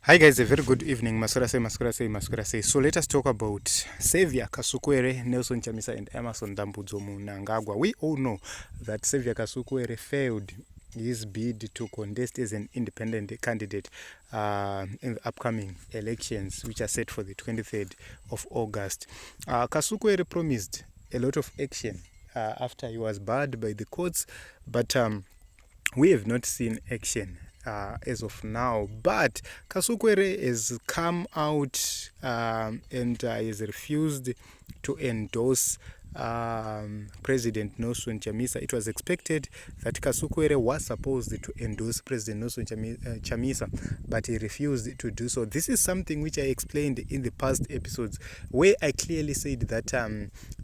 Hi guys, a very good evening. Maskurase. So let us talk about Savior Kasukuwere, Nelson Chamisa and Emerson Dambudzo Mnangagwa. We all know that Savior Kasukuwere failed his bid to contest as an independent candidate in the upcoming elections, which are set for the 23rd of August. Kasukuwere promised a lot of action after he was barred by the courts, but we have not seen action as of now. But Kasukuwere has come out and has refused to endorse President Nelson Chamisa. It was expected that Kasukuwere was supposed to endorse President Nelson Chamisa, but he refused to do so. This is something which I explained in the past episodes, where I clearly said that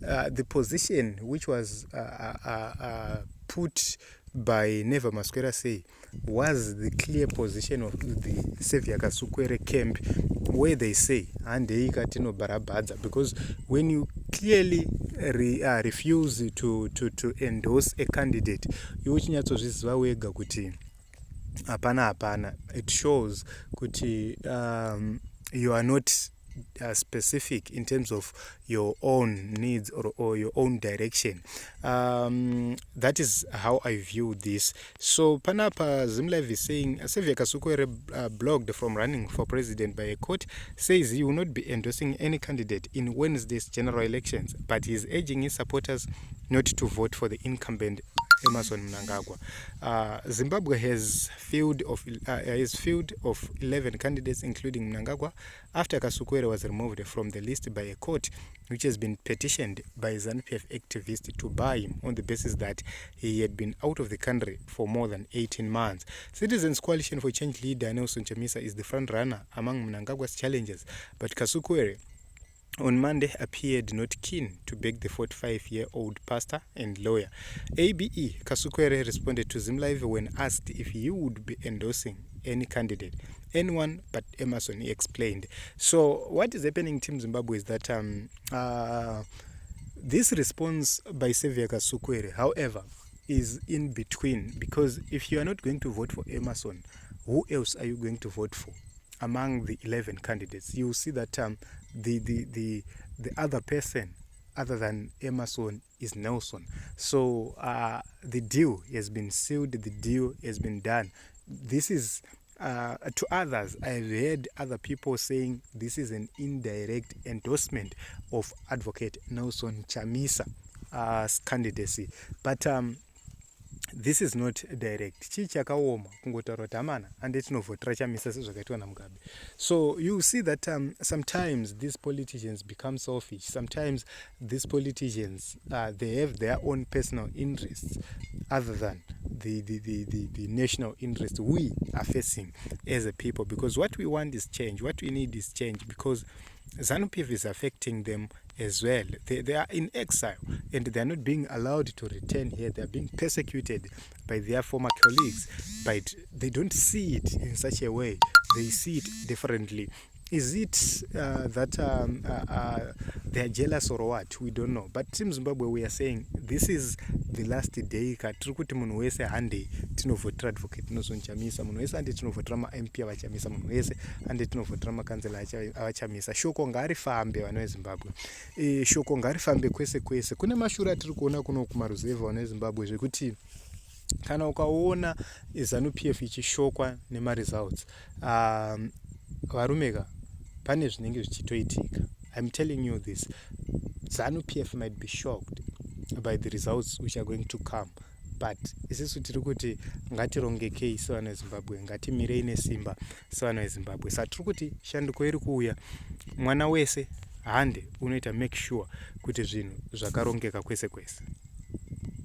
the position which was put by Neva Masquerase was the clear position of the Savior Kasukuwere camp, where they say and barabadza, because when you clearly refuse to endorse a candidate, it shows kuti you are not specific in terms of your own needs or your own direction. That is how I view this. So Panapa Zimlive is saying Savior Kasukuwere blocked from running for president by a court, says he will not be endorsing any candidate in Wednesday's general elections, but he is urging his supporters not to vote for the incumbent Emerson Mnangagwa. Zimbabwe has field of 11 candidates, including Mnangagwa, after Kasukuwere was removed from the list by a court which has been petitioned by ZANU-PF activists to bar him on the basis that he had been out of the country for more than 18 months. Citizens Coalition for Change leader Nelson Chamisa is the front runner among Mnangagwa's challengers, but Kasukuwere on Monday appeared not keen to beg the 45-year-old pastor and lawyer. ABE Kasukuwere responded to Zimlive when asked if he would be endorsing any candidate. Anyone but Emerson, he explained. So what is happening in Zimbabwe is that this response by Savior Kasukuwere, however, is in between, because if you are not going to vote for Emerson, who else are you going to vote for among the 11 candidates? You will see that the other person other than Emerson is Nelson. So the deal has been sealed, the deal has been done. This is to others, I've heard other people saying this is an indirect endorsement of Advocate Nelson Chamisa's candidacy, but this is not direct. So you see that sometimes these politicians become selfish. Sometimes these politicians they have their own personal interests other than the national interest we are facing as a people, because what we want is change. What we need is change, because ZANU-PF is affecting them as well. They are in exile and they are not being allowed to return here. They are being persecuted by their former colleagues, but they don't see it in such a way. They see it differently. Is it that they are jealous or what? We don't know. But Team Zimbabwe, we are saying this is the last day. Katrukuti munwese hande tinovotra Advocate Nelson Chamisa, munwese hande tinovotra ma MP wa Chamisa, munwese hande tinovotra ma kansela wa Chamisa. Shoko ngari fambe wana Zimbabwe. Shoko ngari fambe kwese. Kune mashura tiri kuona kuno kumaruzeva wana Zimbabwe zvekuti kana ukaona ZANU-PF ichishokwa nema results varumeka pane zvinenge zvichitoitika. I'm telling you this. ZANU-PF might be shocked by the results which are going to come, but isusu tiri kuti ngatirongekei sevana veZimbabwe, ngatimirei nesimba sevana veZimbabwe. Saka tiri kuti shanduko iri kuuya, mwana wese hande unoita make sure kuti zvinhu zvakarongeka kwese.